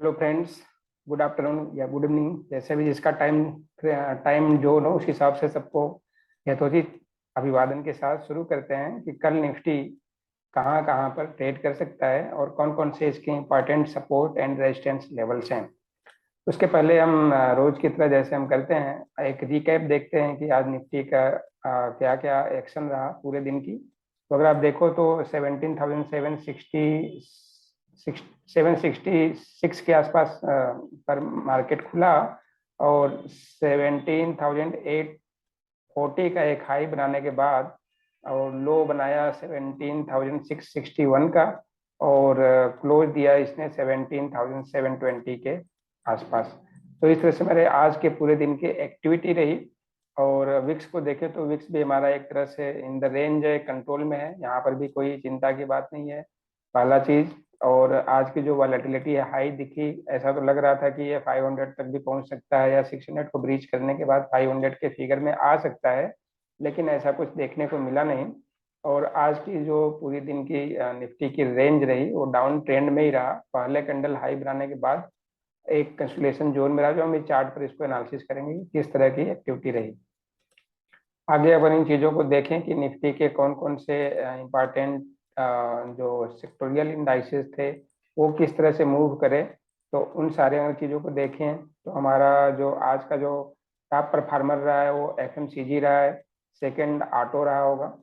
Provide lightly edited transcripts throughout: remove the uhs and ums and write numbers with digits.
Hello friends, good afternoon या good evening, जैसे भी जिसका टाइम टाइम जो हो उस हिसाब से सबको यथोचित अभिवादन के साथ शुरू करते हैं कि कल निफ्टी कहाँ कहाँ पर ट्रेड कर सकता है और कौन कौन से इसके important support and resistance levels हैं। उसके पहले हम रोज की तरह जैसे हम करते हैं एक रिकैप देखते हैं कि आज निफ्टी का क्या क्या एक्शन रहा पूरे दिन की। तो अगर आप देखो तो 7,766 के आसपास पर मार्केट खुला और 17,840 का एक हाई बनाने के बाद और लो बनाया 17,661 का और क्लोज दिया इसने 17,720 के आसपास। तो इस तरह से मेरे आज के पूरे दिन की एक्टिविटी रही। और विक्स को देखें तो विक्स भी हमारा एक तरह से इन द रेंज है, कंट्रोल में है, यहाँ पर भी कोई चिंता की बात नहीं है पहला चीज। और आज की जो वॉलेटिलिटी है हाई दिखी, ऐसा तो लग रहा था कि ये 500 तक भी पहुंच सकता है या 600 को ब्रीच करने के बाद 500 के फिगर में आ सकता है, लेकिन ऐसा कुछ देखने को मिला नहीं। और आज की जो पूरी दिन की निफ्टी की रेंज रही वो डाउन ट्रेंड में ही रहा, पहले कैंडल हाई बनाने के बाद एक कंसोलिडेशन जोन में रहा, जो हम इस चार्ट पर इसको एनालिसिस करेंगे कि किस तरह की एक्टिविटी रही। आगे अगर इन चीज़ों को देखें कि निफ्टी के कौन कौन से इम्पॉर्टेंट जो सेक्टोरियल इंडाइसेस थे वो किस तरह से मूव करे, तो उन सारे अगर चीज़ों को देखें तो हमारा जो आज का जो टॉप परफॉर्मर रहा है वो एफएमसीजी रहा है। सेकंड ऑटो रहा होगा,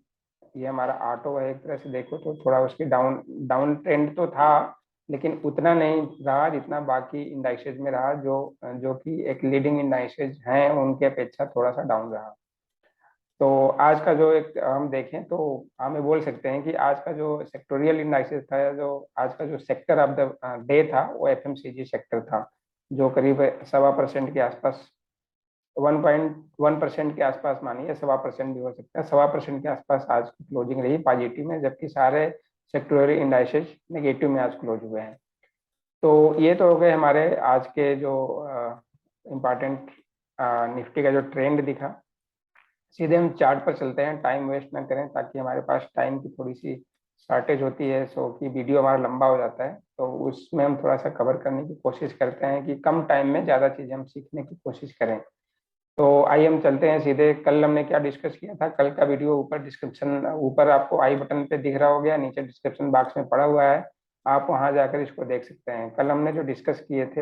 ये हमारा ऑटो है। एक तरह से देखो तो थोड़ा उसकी डाउन डाउन ट्रेंड तो था, लेकिन उतना नहीं रहा जितना बाकी इंडाइसेज में रहा, जो जो कि एक लीडिंग इंडाइसेज हैं उनके अपेक्षा थोड़ा सा डाउन रहा। तो आज का जो एक हम देखें तो हम ये बोल सकते हैं कि आज का जो सेक्टोरियल इंडाइसेस था या जो आज का जो सेक्टर ऑफ द डे था वो एफएमसीजी सेक्टर था, जो करीब 1.25% के आसपास, 1.1% के आसपास मानिए, 1.25% भी हो सकता है, 1.25% के आसपास आज की क्लोजिंग रही पॉजिटिव में, जबकि सारे सेक्टोरियल इंडाइसेस नेगेटिव में आज क्लोज हुए हैं। तो ये तो हो गए हमारे आज के जो इम्पॉर्टेंट निफ्टी का जो ट्रेंड दिखा। सीधे हम चार्ट पर चलते हैं, टाइम वेस्ट ना करें, ताकि हमारे पास टाइम की थोड़ी सी शॉर्टेज होती है, सो कि वीडियो हमारा लंबा हो जाता है, तो उसमें हम थोड़ा सा कवर करने की कोशिश करते हैं कि कम टाइम में ज़्यादा चीज़ें हम सीखने की कोशिश करें। तो आइए हम चलते हैं सीधे। कल हमने क्या डिस्कस किया था, कल का वीडियो ऊपर डिस्क्रिप्शन, ऊपर आपको आई बटन पे दिख रहा हो गया, नीचे डिस्क्रिप्शन बॉक्स में पड़ा हुआ है, आप वहां जाकर इसको देख सकते हैं। कल हमने जो डिस्कस किए थे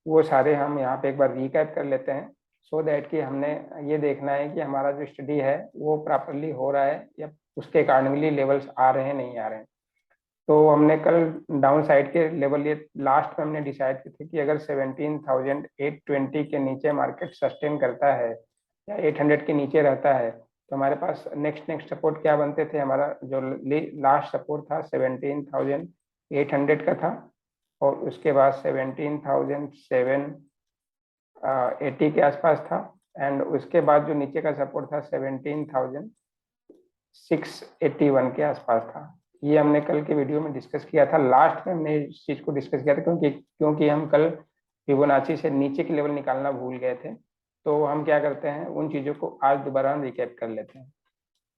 वो सारे हम यहाँ पे एक बार रिकैप कर लेते हैं, सो दैट कि हमने ये देखना है कि हमारा जो स्टडी है वो प्रॉपरली हो रहा है या उसके अकॉर्डिंगली लेवल्स आ रहे हैं नहीं आ रहे हैं। तो हमने कल डाउन साइड के लेवल ये लास्ट में हमने डिसाइड किए थे कि अगर 17,820 के नीचे मार्केट सस्टेन करता है या 800 के नीचे रहता है तो हमारे पास नेक्स्ट सपोर्ट क्या बनते थे। हमारा जो लास्ट सपोर्ट था 17,800 का था, और उसके बाद 17,780 के आसपास था, एंड उसके बाद जो नीचे का सपोर्ट था 17,681 के आसपास था। ये हमने कल के वीडियो में डिस्कस किया था, लास्ट में हमने इस चीज को डिस्कस किया था, क्योंकि हम कल फिबोनाची से नीचे के लेवल निकालना भूल गए थे। तो हम क्या करते हैं, उन चीजों को आज दोबारा हम रिकैप कर लेते हैं।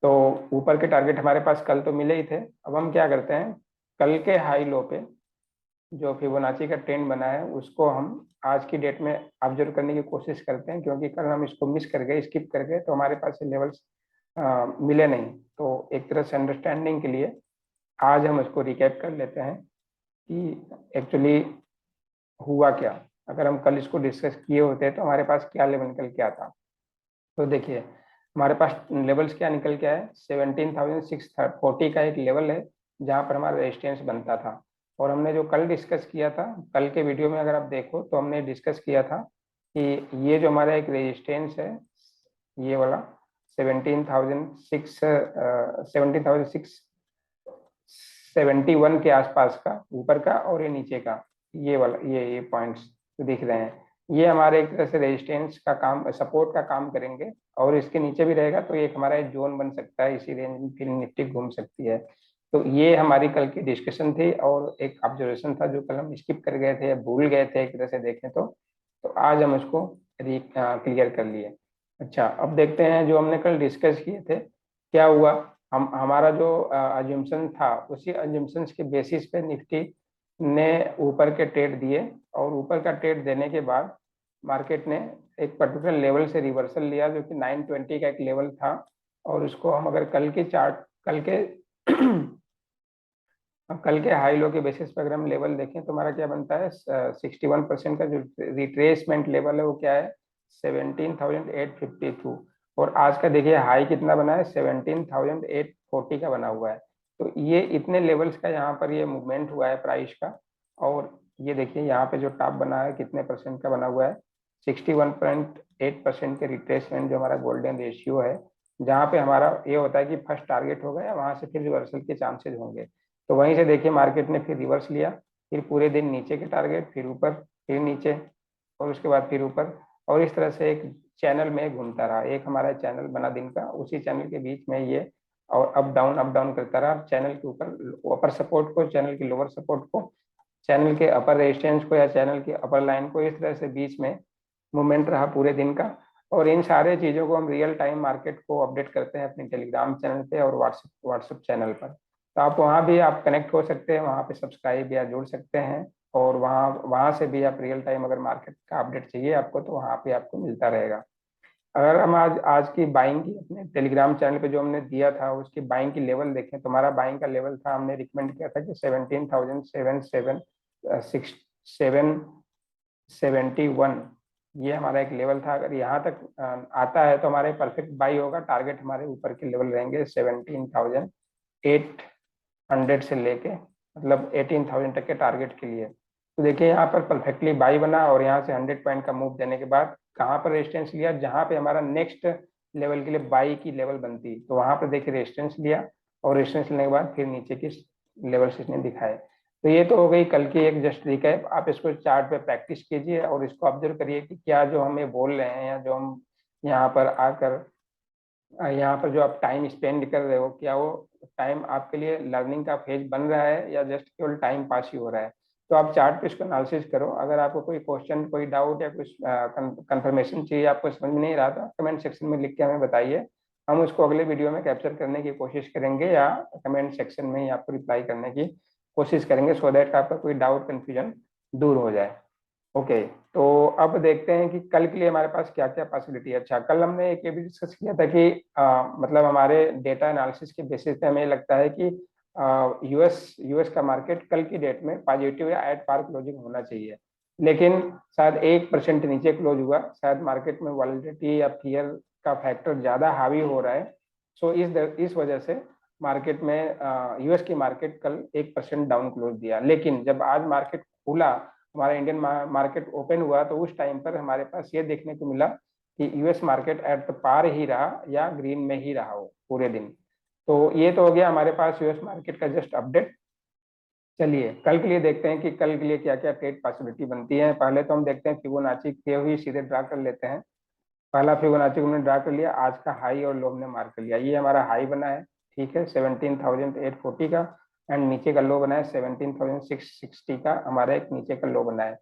तो ऊपर के टारगेट हमारे पास कल तो मिले ही थे, अब हम क्या करते हैं, कल के हाई लो पे जो फिबोनाची का ट्रेंड बना है उसको हम आज की डेट में ऑब्जर्व करने की कोशिश करते हैं, क्योंकि कल हम इसको मिस कर गए, स्किप कर गए, तो हमारे पास लेवल्स मिले नहीं। तो एक तरह से अंडरस्टैंडिंग के लिए आज हम इसको रिकैप कर लेते हैं कि एक्चुअली हुआ क्या। अगर हम कल इसको डिस्कस किए होते तो हमारे पास क्या लेवल निकल के आता। तो देखिए हमारे पास लेवल्स क्या निकल के आए, 17,640 का एक लेवल है जहाँ पर हमारा रेजिस्टेंस बनता था। और हमने जो कल डिस्कस किया था, कल के वीडियो में अगर आप देखो तो हमने डिस्कस किया था कि ये जो हमारा एक रेजिस्टेंस है, ये वाला 17,671 के आसपास का ऊपर का, और ये नीचे का ये वाला ये पॉइंट्स जो दिख रहे हैं, ये हमारे एक तरह से रेजिस्टेंस का काम, सपोर्ट का काम करेंगे। और इसके नीचे भी रहेगा तो एक हमारा एक जोन बन सकता है, इसी रेंज में फिर निफ्टी घूम सकती है। तो ये हमारी कल की डिस्कशन थी और एक ऑब्जर्वेशन था जो कल हम स्किप कर गए थे, भूल गए थे एक तरह से देखें तो आज हम इसको क्लियर कर लिए। अच्छा, अब देखते हैं जो हमने कल डिस्कस किए थे क्या हुआ। हम हमारा जो अजम्पशन था उसी अजम्पशंस के बेसिस पे निफ्टी ने ऊपर के ट्रेड दिए और ऊपर का ट्रेड देने के बाद मार्केट ने एक पर्टिकुलर लेवल से रिवर्सल लिया जो कि 920 का एक लेवल था। और उसको हम अगर कल के चार्ट कल के कल के हाई लो के बेसिस पर अगर हम लेवल देखें तो हमारा क्या बनता है, 61% का जो रिट्रेसमेंट लेवल है वो क्या है, 17,852। और आज का देखिए हाई कितना बना है, 17,840 का बना हुआ है। तो ये इतने लेवल्स का यहाँ पर ये मूवमेंट हुआ है प्राइस का। और ये देखिए यहाँ पे जो टॉप बना है कितने परसेंट का बना हुआ है, 61.8% के रिट्रेसमेंट जो हमारा गोल्डन रेशियो है, जहाँ पे हमारा ये होता है कि फर्स्ट टारगेट हो गया, वहां से फिर रिवर्सल के चांसेस होंगे। तो वहीं से देखिए मार्केट ने फिर रिवर्स लिया, फिर पूरे दिन नीचे के टारगेट, फिर ऊपर, फिर नीचे, और उसके बाद फिर ऊपर। और इस तरह से एक चैनल में घूमता रहा, एक हमारा चैनल बना दिन का, उसी चैनल के बीच में ये और अप डाउन करता रहा। चैनल के ऊपर अपर सपोर्ट को, चैनल के लोअर सपोर्ट को, चैनल के अपर रेजिस्टेंस को या चैनल की अपर लाइन को, इस तरह से बीच में मूवमेंट रहा पूरे दिन का। और इन सारे चीज़ों को हम रियल टाइम मार्केट को अपडेट करते हैं अपने टेलीग्राम चैनल पे और व्हाट्सएप चैनल पर। तो आप वहाँ भी आप कनेक्ट हो सकते हैं, वहाँ पे सब्सक्राइब या जुड़ सकते हैं। और वहाँ वहाँ से भी आप रियल टाइम अगर मार्केट का अपडेट चाहिए आपको तो वहाँ पे आपको मिलता रहेगा। अगर हम आज आज की बाइंग की अपने टेलीग्राम चैनल पे जो हमने दिया था उसकी बाइंग की लेवल देखें तो हमारा बाइंग का लेवल था, हमने रिकमेंड किया था कि 17,771, ये हमारा एक लेवल था। अगर यहाँ तक आता है तो हमारे परफेक्ट बाई होगा। टारगेट हमारे ऊपर के लेवल रहेंगे 17,800 से लेके मतलब 18,000 तक के टारगेट के लिए। तो देखिए यहाँ पर परफेक्टली बाई बना और यहाँ से 100 पॉइंट का मूव देने के बाद कहाँ पर रेजिस्टेंस लिया, जहाँ पे हमारा नेक्स्ट लेवल के लिए बाई की लेवल बनती, तो वहां पर देखिए रेजिस्टेंस लिया और रेजिस्टेंस लेने के बाद फिर नीचे की लेवल इसने दिखाए। तो ये तो हो गई कल की एक जस्ट रिकैप। आप इसको चार्ट पे प्रैक्टिस कीजिए और इसको ऑब्जर्व करिए कि क्या जो हमें बोल रहे हैं या जो हम यहाँ पर आकर यहाँ पर जो आप टाइम स्पेंड कर रहे हो, क्या वो टाइम आपके लिए लर्निंग का फेज बन रहा है या जस्ट केवल टाइम पास ही हो रहा है। तो आप चार्ट पे इसको एनालिसिस करो। अगर आपको कोई क्वेश्चन, कोई डाउट या कुछ कंफर्मेशन चाहिए, आपको समझ में नहीं रहा तो कमेंट सेक्शन में लिख के हमें बताइए। हम उसको अगले वीडियो में कैप्चर करने की कोशिश करेंगे या कमेंट सेक्शन में ही आपको रिप्लाई करने की कोशिश करेंगे, सो दैट आपका कोई डाउट कन्फ्यूजन दूर हो जाए। ओके, तो अब देखते हैं कि कल के लिए हमारे पास क्या क्या पॉसिबिलिटी है। अच्छा, कल हमने एक ये भी डिस्कस किया था कि मतलब हमारे डेटा एनालिसिस के बेसिस पे हमें लगता है कि यूएस का मार्केट कल की डेट में पॉजिटिव या एट पार क्लोजिंग होना चाहिए, लेकिन शायद 1% नीचे क्लोज हुआ। शायद मार्केट में वॉलेटिलिटी या फियर का फैक्टर ज्यादा हावी हो रहा है। सो इस वजह से मार्केट में यूएस की मार्केट कल 1% डाउन क्लोज दिया। लेकिन जब आज मार्केट खुला, हमारा इंडियन मार्केट ओपन हुआ, तो उस टाइम पर हमारे पास ये देखने को मिला कि यूएस मार्केट एट पार ही रहा या ग्रीन में ही रहा हो पूरे दिन। तो ये तो हो गया हमारे पास यूएस मार्केट का जस्ट अपडेट। चलिए कल के लिए देखते हैं कि कल के लिए क्या क्या ट्रेड पॉसिबिलिटी बनती है। पहले तो हम देखते हैं फिबोनाची के हुई सीधे ड्रा कर लेते हैं। पहला फिबोनाची को हमने ड्रा कर लिया, आज का हाई और लो हमने मार्क कर लिया। ये हमारा हाई बना है, ठीक है, 17,840 का, एंड नीचे का लो बना है 17,660 का, हमारा एक नीचे का लो बना है।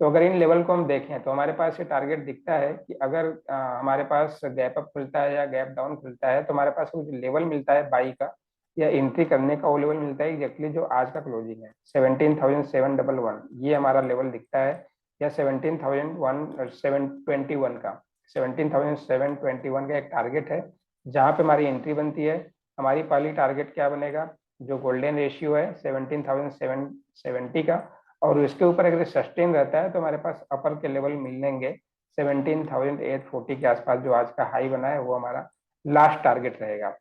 तो अगर इन लेवल को हम देखें तो हमारे पास ये टारगेट दिखता है कि अगर हमारे पास गैप अप खुलता है या गैप डाउन खुलता है तो हमारे पास वो जो लेवल मिलता है बाई का या एंट्री करने का, वो लेवल मिलता है एग्जैक्टली जो आज का क्लोजिंग है 17,711, ये हमारा लेवल दिखता है। या 17,721 का, 17,721 का एक टारगेट है जहाँ पे हमारी एंट्री बनती है। हमारी पहली टारगेट क्या बनेगा, जो गोल्डन रेशियो है 17,770 का, और उसके ऊपर अगर सस्टेन रहता है तो हमारे पास अपर के लेवल मिलेंगे 17,840 के आसपास। जो आज का हाई बना है वो हमारा लास्ट टारगेट रहेगा।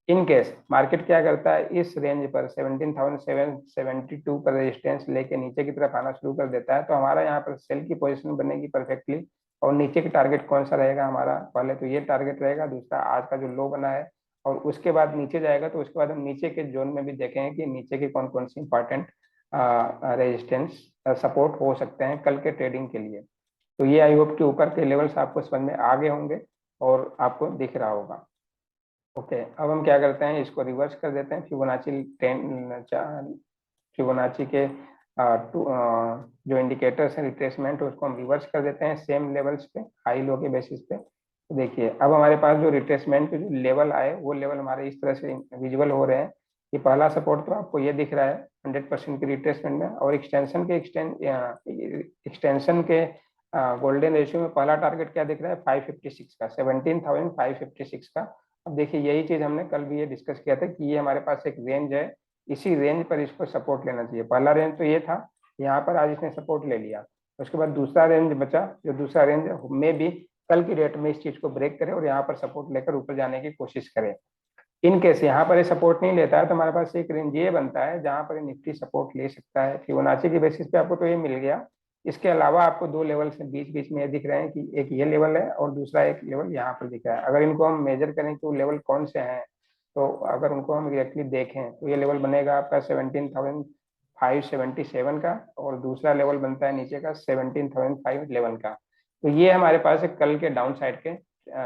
इन केस मार्केट क्या करता है, इस रेंज पर 17,772 पर रेजिस्टेंस लेके नीचे की तरफ आना शुरू कर देता है, तो हमारा यहाँ पर सेल की पोजीशन बनेगी परफेक्टली। और नीचे की टारगेट कौन सा रहेगा हमारा, पहले तो ये टारगेट रहेगा, दूसरा आज का जो लो बना है, और उसके बाद नीचे जाएगा तो उसके बाद हम नीचे के जोन में भी देखेंगे कि नीचे की कौन कौन सी इंपॉर्टेंट रेजिस्टेंस सपोर्ट हो सकते हैं कल के ट्रेडिंग के लिए। तो ये आई होप के ऊपर के लेवल्स आपको समझ में आ गए होंगे और आपको दिख रहा होगा। ओके, अब हम क्या करते हैं, इसको रिवर्स कर देते हैं। फिबोनाची के जो इंडिकेटर्स हैं रिट्रेसमेंट, उसको हम रिवर्स कर देते हैं सेम लेवल्स पे, हाई लो के बेसिस पे। तो देखिए अब हमारे पास जो रिट्रेसमेंट के जो लेवल आए वो लेवल हमारे इस तरह से विजुअल हो रहे हैं ये पहला सपोर्ट तो आपको ये दिख रहा है 100% की रिट्रेसमेंट में, और एक्सटेंशन के गोल्डन रेशियो में पहला टारगेट क्या दिख रहा है 556 का, 17,556 का। अब देखिए यही चीज हमने कल भी ये डिस्कस किया था कि ये हमारे पास एक रेंज है, इसी रेंज पर इसको सपोर्ट लेना चाहिए। पहला रेंज तो ये था, यहाँ पर आज इसने सपोर्ट ले लिया। उसके बाद दूसरा रेंज बचा, जो दूसरा रेंज में भी कल की डेट में इस चीज को ब्रेक करे और यहाँ पर सपोर्ट लेकर ऊपर जाने की कोशिश करे। इन केस यहाँ पर ये सपोर्ट नहीं लेता है तो हमारे पास एक रेंज ये बनता है जहां पर निफ्टी सपोर्ट ले सकता है। फिबोनाची के बेसिस पे आपको तो ये मिल गया। इसके अलावा आपको दो लेवल से बीच बीच में ये दिख रहे हैं कि एक ये लेवल है और दूसरा एक लेवल यहाँ पर दिख रहा है। अगर इनको हम मेजर करें कि वो लेवल कौन से हैं, तो अगर उनको हम एग्जैक्टली देखें तो ये लेवल बनेगा आपका 17,577 का, और दूसरा लेवल बनता है नीचे का 17,511 का। तो ये हमारे पास कल के डाउन साइड के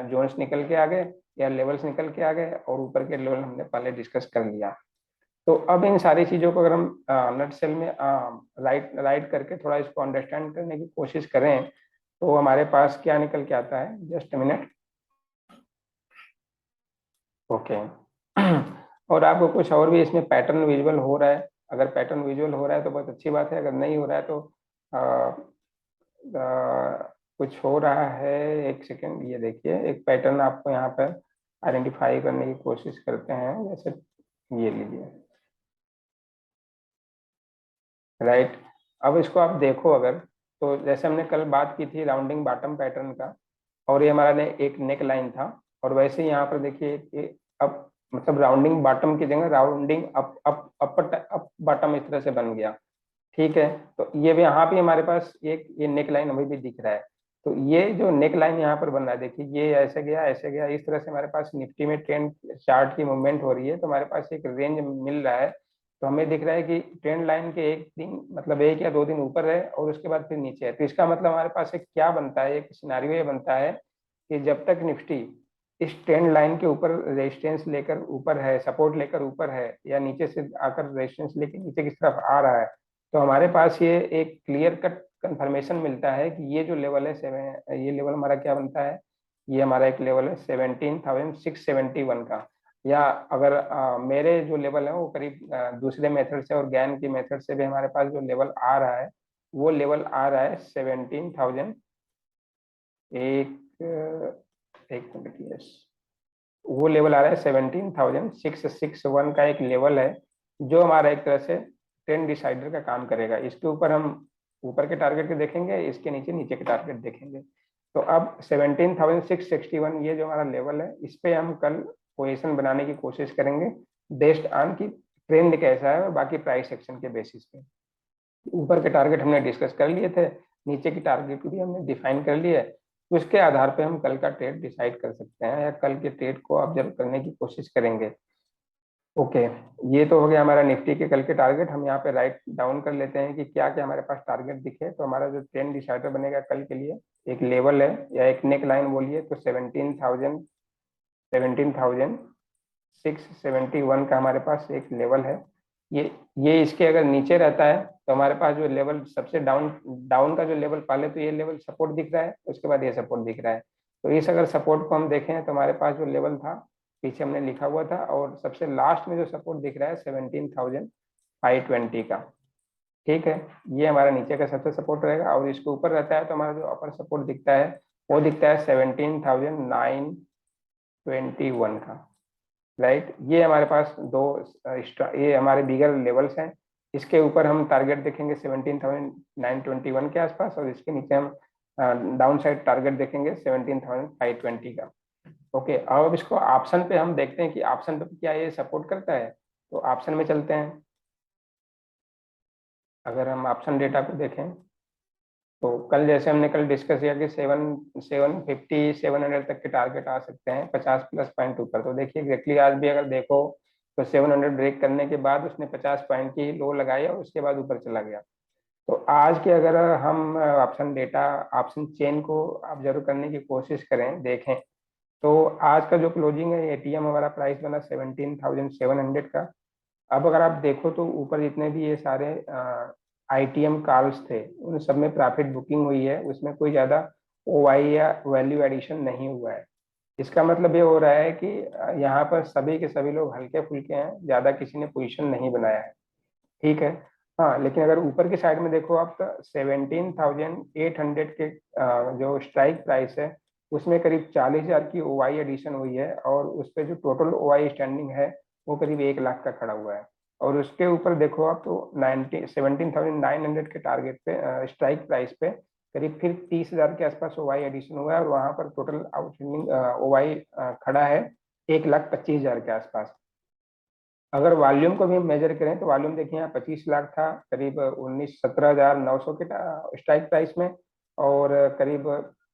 जोन्स निकल के आ गए या लेवल्स निकल के आ गए, और ऊपर के लेवल हमने पहले डिस्कस कर लिया। तो अब इन सारी चीजों को अगर हम नट सेल में राइट करके थोड़ा इसको अंडरस्टैंड करने की कोशिश करें तो हमारे पास क्या निकल के आता है, जस्ट मिनट। ओके और आपको कुछ और भी इसमें पैटर्न विजुअल हो रहा है, अगर पैटर्न विजुअल हो रहा है तो बहुत अच्छी बात है, अगर नहीं हो रहा है तो कुछ हो रहा है, एक सेकेंड, ये देखिए एक पैटर्न आपको यहाँ पर आइडेंटिफाई करने की कोशिश करते हैं। जैसे ये लीजिए, राइट। अब इसको आप देखो अगर, तो जैसे हमने कल बात की थी राउंडिंग बॉटम पैटर्न का, और ये हमारा एक नेक लाइन था, और वैसे ही यहाँ पर देखिए अब मतलब राउंडिंग बॉटम की जगह rounding up up up bottom इस तरह से बन गया। ठीक है, तो ये भी यहाँ भी हमारे पास एक ये नेक लाइन अभी भी दिख रहा है। तो ये जो नेक लाइन यहाँ पर बन रहा है, देखिए ये ऐसे गया, इस तरह से हमारे पास निफ्टी में ट्रेंड चार्ट की मूवमेंट हो रही है, तो हमारे पास एक रेंज मिल रहा है। तो हमें दिख रहा है कि ट्रेंड लाइन के एक दिन मतलब एक या दो दिन ऊपर है और उसके बाद फिर नीचे है। तो इसका मतलब हमारे पास एक क्या बनता है, एक सिनारियो ये बनता है कि जब तक निफ्टी इस ट्रेंड लाइन के ऊपर रेजिस्टेंस लेकर ऊपर है, सपोर्ट लेकर ऊपर है, या नीचे से आकर रेजिस्टेंस लेकर नीचे की तरफ आ रहा है, तो हमारे पास ये एक क्लियर कट कंफर्मेशन मिलता है कि ये जो लेवल है ये लेवल हमारा क्या बनता है, ये हमारा एक लेवल है 17,671 का। या अगर मेरे जो लेवल है वो करीब दूसरे मेथड से और गैन की मेथड से भी हमारे पास जो लेवल आ रहा है वो लेवल आ रहा है 17,000 एक मिनट, यस, वो लेवल आ रहा है 17,661 का एक लेवल है, जो हमारा एक तरह से ट्रेंड डिसाइडर का काम करेगा। इसके ऊपर हम ऊपर के टारगेट के देखेंगे, इसके नीचे नीचे के टारगेट देखेंगे। तो अब 17,661 ये जो हमारा लेवल है, इस पे हम कल पोजीशन बनाने की कोशिश करेंगे बेस्ड ऑन की ट्रेंड कैसा है और बाकी प्राइस एक्शन के बेसिस पे। ऊपर के टारगेट हमने डिस्कस कर लिए थे, नीचे की टारगेट भी हमने डिफाइन कर लिए, तो उसके आधार पे हम कल का ट्रेड डिसाइड कर सकते हैं या कल के ट्रेड को ऑब्जर्व करने की कोशिश करेंगे। ओके, ये तो हो गया हमारा निफ्टी के कल के टारगेट। हम यहाँ पे राइट डाउन कर लेते हैं कि क्या क्या हमारे पास टारगेट दिखे। तो हमारा जो ट्रेंड डिसाइडर बनेगा कल के लिए, एक लेवल है या एक नेक लाइन बोलिए, तो 17,671 का हमारे पास एक लेवल है। ये इसके अगर नीचे रहता है तो हमारे पास जो लेवल सबसे डाउन का जो लेवल, पहले तो ये लेवल सपोर्ट दिख रहा है, उसके बाद ये सपोर्ट दिख रहा है। तो इस अगर सपोर्ट को हम देखें तो हमारे पास जो लेवल था पीछे हमने लिखा हुआ था, और सबसे लास्ट में जो सपोर्ट दिख रहा है 17,520 का। ठीक है, ये हमारा नीचे का सबसे सपोर्ट रहेगा, और इसके ऊपर रहता है तो हमारा जो अपर सपोर्ट दिखता है वो दिखता है 17,921 का। राइट, ये हमारे पास दो ये हमारे बिगर लेवल्स हैं। इसके ऊपर हम टारगेट देखेंगे 17,921 के आसपास, और इसके नीचे हम डाउन साइड टारगेट देखेंगे 17,520 का। ओके, अब इसको ऑप्शन पे हम देखते हैं कि ऑप्शन पे क्या ये सपोर्ट करता है। तो ऑप्शन में चलते हैं। अगर हम ऑप्शन डेटा को देखें तो कल जैसे हमने कल डिस्कस किया कि 750 तक के टारगेट आ सकते हैं 50 प्लस पॉइंट ऊपर। तो देखिए एग्जैक्टली आज भी अगर देखो तो 700 ब्रेक करने के बाद उसने 50 पॉइंट की लो लगाई और उसके बाद ऊपर चला गया। तो आज के अगर हम ऑप्शन डेटा ऑप्शन चेन को ऑब्जर्व करने की कोशिश करें, देखें, तो आज का जो क्लोजिंग है एटीएम हमारा प्राइस बना 17,700 का। अब अगर आप देखो तो ऊपर जितने भी ये सारे आईटीएम कॉल्स थे उन सब में प्रॉफिट बुकिंग हुई है, उसमें कोई ज़्यादा ओवाई या वैल्यू एडिशन नहीं हुआ है। इसका मतलब ये हो रहा है कि यहाँ पर सभी के सभी लोग हल्के फुल्के हैं, ज्यादा किसी ने पोजीशन नहीं बनाया है। ठीक है। हाँ, लेकिन अगर ऊपर की साइड में देखो आप तो 17,800 के जो स्ट्राइक प्राइस है उसमें करीब 40,000 की ओआई एडिशन हुई है, और उस पे जो टोटल ओआई स्टैंडिंग है वो करीब 1 लाख का खड़ा हुआ है। और उसके ऊपर देखो आप तो 17,900 के टारगेट पे स्ट्राइक प्राइस पे करीब फिर 30,000 के आसपास ओआई एडिशन हुआ है, और वहां पर टोटल आउटस्टैंडिंग ओआई खड़ा है 1,25,000 के आसपास। अगर वॉल्यूम को भी मेजर करें तो वॉल्यूम देखिए यहाँ 25 लाख था करीब 17,900 के स्ट्राइक प्राइस में, और करीब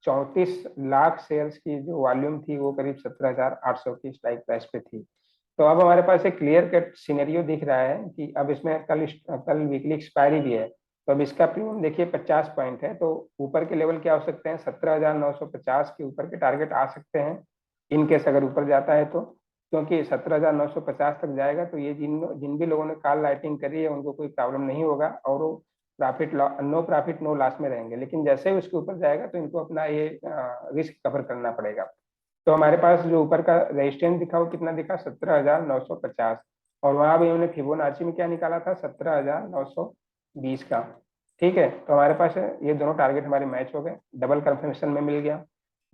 34 लाख शेयर्स की जो वॉल्यूम थी वो करीब 17,800 की स्ट्राइक प्राइस पे थी। तो अब हमारे पास एक क्लियर कट सिनेरियो दिख रहा है कि अब इसमें कल वीकली एक्सपायरी भी है, तो अब इसका प्रीमियम देखिए 50 पॉइंट है। तो ऊपर के लेवल क्या हो सकते हैं, 17,950 के ऊपर के टारगेट आ सकते हैं इनकेस अगर ऊपर जाता है तो, क्योंकि 17,950 तक जाएगा तो ये जिन जिन भी लोगों ने कॉल राइटिंग करी है उनको कोई प्रॉब्लम नहीं होगा, और वो नो प्रॉफिट नो लॉस में रहेंगे। लेकिन जैसे ही उसके ऊपर जाएगा तो इनको अपना ये रिस्क कवर करना पड़ेगा। तो हमारे पास जो ऊपर का रेजिस्टेंस दिखा वो कितना दिखा, 17,950, और वहां भी हमने फिबोनाची में क्या निकाला था, 17,920 का। ठीक है, तो हमारे पास ये दोनों टारगेट हमारे मैच हो गए, डबल कंफर्मेशन में मिल गया।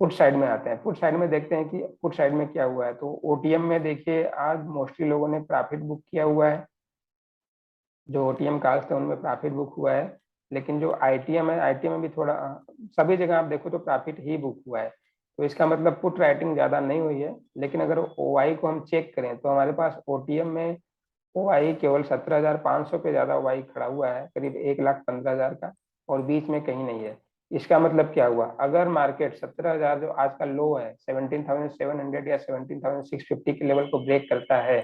पुट साइड में आते हैं, पुट साइड में देखते हैं कि पुट साइड में क्या हुआ है। तो ओटीएम में देखिए आज मोस्टली लोगों ने प्रॉफिट बुक किया हुआ है, जो ओटीएम कॉल्स थे उनमें प्रॉफिट बुक हुआ है। लेकिन जो आईटीएम है, आईटीएम में भी थोड़ा सभी जगह आप देखो तो प्रॉफिट ही बुक हुआ है। तो इसका मतलब पुट राइटिंग ज्यादा नहीं हुई है। लेकिन अगर ओआई को हम चेक करें तो हमारे पास ओटीएम में ओआई केवल 17,500 पे ज्यादा ओआई खड़ा हुआ है, करीब 1,15,000 का, और बीच में कहीं नहीं है। इसका मतलब क्या हुआ, अगर मार्केट 17,000 जो आज का लो है 17,700 या 17,650 के लेवल को ब्रेक करता है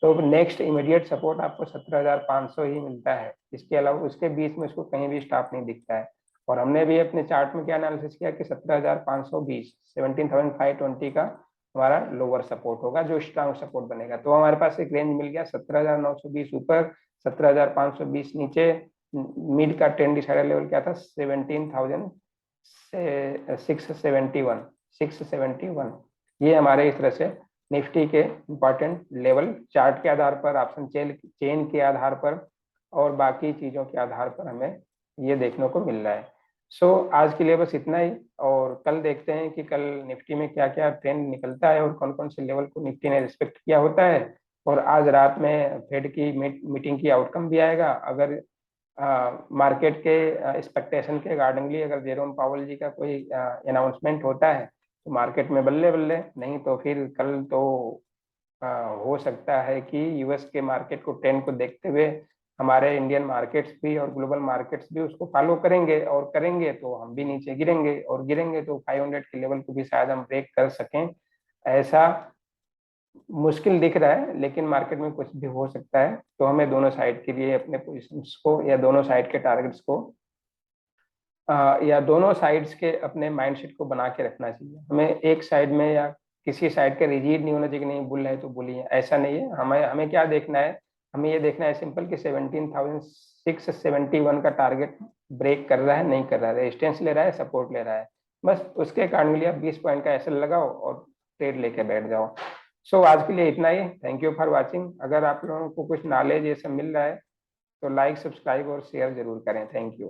तो नेक्स्ट इमीडिएट सपोर्ट आपको 17,500 ही मिलता है। इसके अलावा उसके बीच में उसको कहीं भी स्टॉप नहीं दिखता है। और हमने भी अपने चार्ट में क्या एनालिसिस किया कि 17,520 17,520 का हमारा लोअर सपोर्ट होगा, जो स्ट्रांग सपोर्ट बनेगा। तो हमारे पास एक रेंज मिल गया 17,920 ऊपर, 17,520 नीचे। मिड का ट्रेंड डिसाइडर लेवल क्या था, 17,671। ये हमारे इस तरह से निफ्टी के इंपॉर्टेंट लेवल चार्ट के आधार पर, ऑप्शन चेन के आधार पर, और बाकी चीजों के आधार पर हमें ये देखने को मिल रहा है। आज के लिए बस इतना ही, और कल देखते हैं कि कल निफ्टी में क्या क्या ट्रेंड निकलता है और कौन कौन से लेवल को निफ्टी ने रिस्पेक्ट किया होता है। और आज रात में फेड की मीटिंग की आउटकम भी आएगा। अगर मार्केट के एक्सपेक्टेशन के अकॉर्डिंगली अगर जेरोम पावल जी का कोई अनाउंसमेंट होता है तो मार्केट में बल्ले बल्ले, नहीं तो फिर कल तो हो सकता है कि यूएस के मार्केट को ट्रेंड को देखते हुए हमारे इंडियन मार्केट्स भी और ग्लोबल मार्केट्स भी उसको फॉलो करेंगे, और करेंगे तो हम भी नीचे गिरेंगे, और गिरेंगे तो 500 के लेवल को भी शायद हम ब्रेक कर सकें। ऐसा मुश्किल दिख रहा है, लेकिन मार्केट में कुछ भी हो सकता है। तो हमें दोनों साइड के लिए अपने पोजिशंस को या दोनों साइड के टारगेट्स को या दोनों साइड्स के अपने माइंडसेट को बना के रखना चाहिए। हमें एक साइड में या किसी साइड का रिजिड नहीं होना चाहिए कि नहीं बुल है तो बुल ही है, ऐसा नहीं है। हमें हमें क्या देखना है, हमें ये देखना है सिंपल कि 17,671 का टारगेट ब्रेक कर रहा है नहीं कर रहा है, रेजिस्टेंस ले रहा है सपोर्ट ले रहा है, बस उसके अकॉर्डिंगली आप 20 पॉइंट का एसएल लगाओ और ट्रेड लेके बैठ जाओ। आज के लिए इतना ही। Thank you for watching. अगर आप लोगों को कुछ नॉलेज ये सब मिल रहा है तो लाइक सब्सक्राइब और शेयर जरूर करें। Thank you.